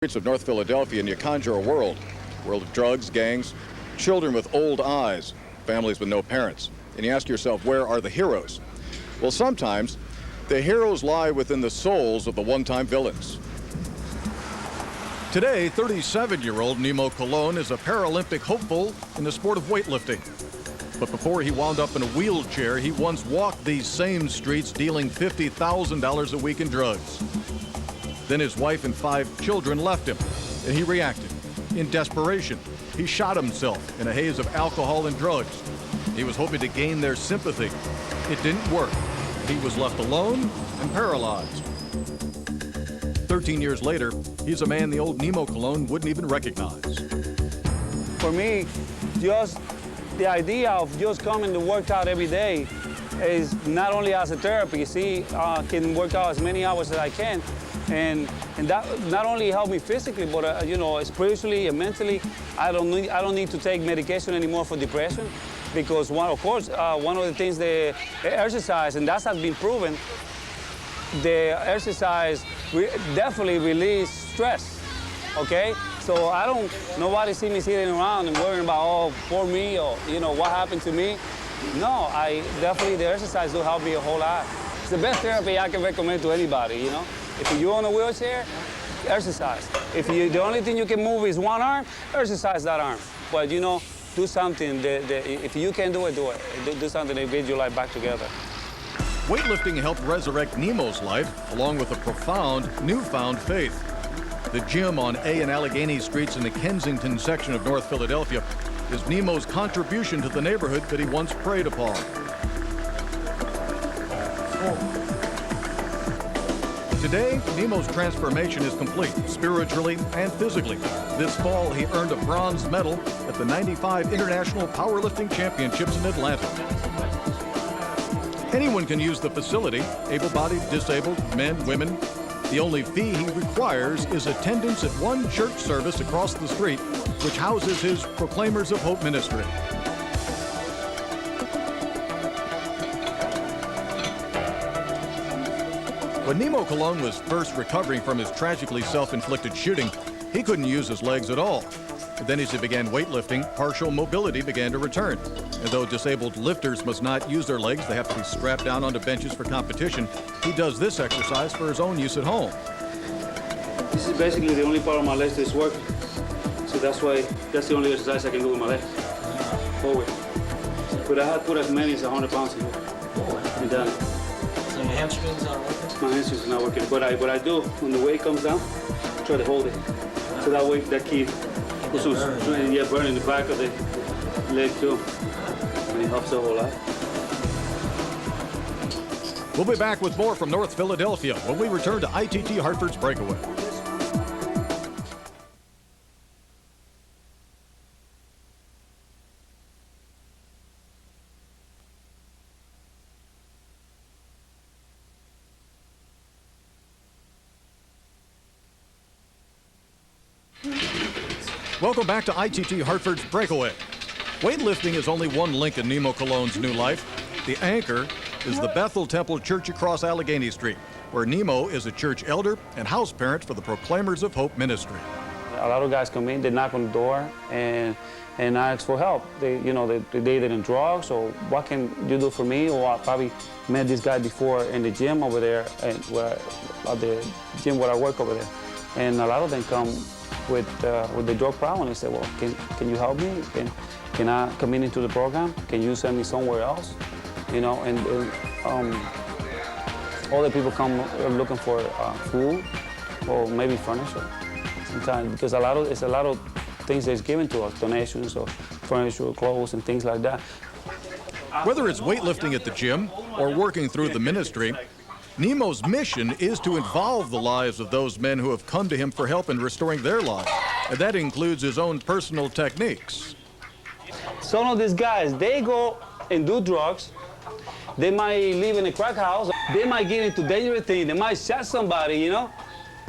Streets of North Philadelphia, and you conjure a world of drugs, gangs, children with old eyes, families with no parents. And you ask yourself, where are the heroes? Well, sometimes the heroes lie within the souls of the one-time villains. Today, 37-year-old Nimo Colon is a Paralympic hopeful in the sport of weightlifting. But before he wound up in a wheelchair, he once walked these same streets dealing $50,000 a week in drugs. Then his wife and 5 children left him, and he reacted. In desperation, he shot himself in a haze of alcohol and drugs. He was hoping to gain their sympathy. It didn't work. He was left alone and paralyzed. 13 years later, he's a man the old Nimo Colon wouldn't even recognize. For me, just the idea of just coming to work out every day is not only as a therapy. See, I can work out as many hours as I can. And that not only helped me physically, but you know, spiritually and mentally. I don't need to take medication anymore for depression, because one of the things the exercise, and that has been proven, the exercise definitely release stress. Okay, so nobody see me sitting around and worrying about, oh, poor me, or you know, what happened to me. No, the exercise do help me a whole lot. It's the best therapy I can recommend to anybody, you know. If you're on a wheelchair, exercise. If the only thing you can move is one arm, exercise that arm. But you know, do something. If you can do it, do it. Do something to get your life back together. Weightlifting helped resurrect Nimo's life, along with a profound, newfound faith. The gym on A and Allegheny Streets in the Kensington section of North Philadelphia is Nimo's contribution to the neighborhood that he once preyed upon. Today, Nimo's transformation is complete, spiritually and physically. This fall, he earned a bronze medal at the '95 International Powerlifting Championships in Atlanta. Anyone can use the facility, able-bodied, disabled, men, women. The only fee he requires is attendance at one church service across the street, which houses his Proclaimers of Hope ministry. When Nimo Colon was first recovering from his tragically self-inflicted shooting, he couldn't use his legs at all. And then as he began weightlifting, partial mobility began to return. And though disabled lifters must not use their legs, they have to be strapped down onto benches for competition, he does this exercise for his own use at home. This is basically the only part of my legs that's working. So that's the only exercise I can do with my legs. Forward. But I had put as many as 100 pounds in it. And done it. So your hamstrings aren't working? My hamstrings are not working. But I do, when the weight comes down, try to hold it. So that way, that keeps burning the back of the leg too. And it helps a whole lot. We'll be back with more from North Philadelphia when we return to ITT Hartford's Breakaway. Welcome back to ITT Hartford's Breakaway. Weightlifting is only one link in Nimo Colon's new life. The anchor is the Bethel Temple Church across Allegheny Street, where Nimo is a church elder and house parent for the Proclaimers of Hope ministry. A lot of guys come in, they knock on the door and ask for help. They did in drugs, or what can you do for me? Or I probably met this guy before in the gym over there, at the gym where I work over there. And a lot of them come with the drug problem, and they say, well, can you help me? Can I come into the program? Can you send me somewhere else? You know, and other people come looking for food or maybe furniture sometimes, because it's a lot of things that's given to us, donations or furniture, clothes, and things like that. Whether it's weightlifting at the gym or working through the ministry, Nimo's mission is to involve the lives of those men who have come to him for help in restoring their lives, and that includes his own personal techniques. Some of these guys, they go and do drugs. They might live in a crack house. They might get into dangerous things. They might shot somebody, you know.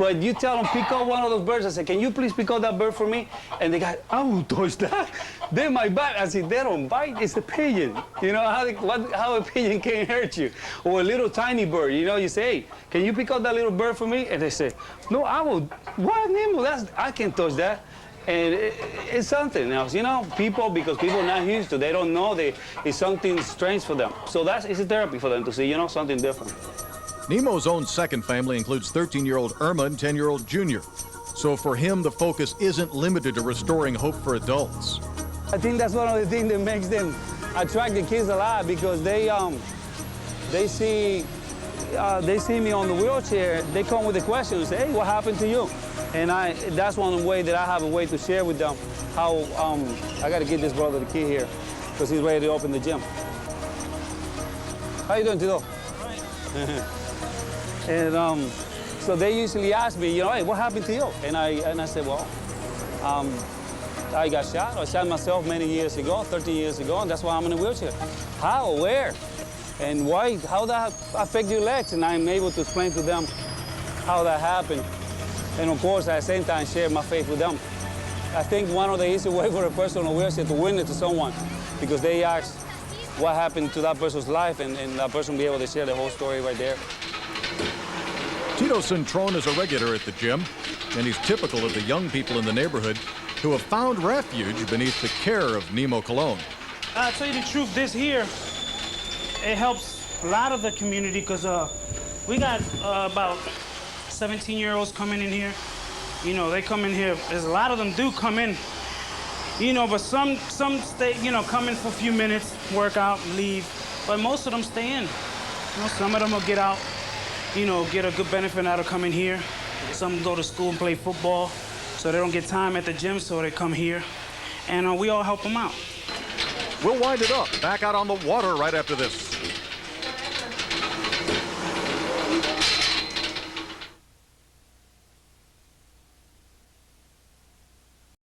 But you tell them, pick up one of those birds. I said, can you please pick up that bird for me? And the guy, I won't touch that. They might bite. I said, they don't bite. It's a pigeon. You know, how a pigeon can hurt you. Or a little tiny bird. You know, you say, hey, can you pick up that little bird for me? And they say, no, I will. What, Nemo? I can't touch that. And it's something else, you know, because people are not used to, they don't know, it's something strange for them. So it's a therapy for them to see, you know, something different. Nemo's own second family includes 13-year-old Irma and 10-year-old Junior. So for him, the focus isn't limited to restoring hope for adults. I think that's one of the things that makes them attract the kids a lot, because they see me on the wheelchair, they come with the questions, say, hey, what happened to you? And that's one way that I have a way to share with them how, I got to get this brother the key here, because he's ready to open the gym. How you doing, Tito? And so they usually ask me, you know, hey, what happened to you? And I said, well, I got shot. I shot myself many years ago, 13 years ago, and that's why I'm in a wheelchair. How, where, and why, how that affect your legs? And I'm able to explain to them how that happened. And of course, at the same time, share my faith with them. I think one of the easy ways for a person on a wheelchair to witness to someone, because they ask what happened to that person's life, and that person be able to share the whole story right there. Tito Centron is a regular at the gym, and he's typical of the young people in the neighborhood who have found refuge beneath the care of Nimo Cologne. I'll tell you the truth, this here, it helps a lot of the community, because we got about 17-year-olds coming in here. You know, they come in here, there's a lot of them do come in, you know, but some stay, you know, come in for a few minutes, work out, leave, but most of them stay in. You know, some of them will get out, you know, get a good benefit out of coming here. Some go to school and play football, so they don't get time at the gym, so they come here, and we all help them out. We'll wind it up back out on the water right after this.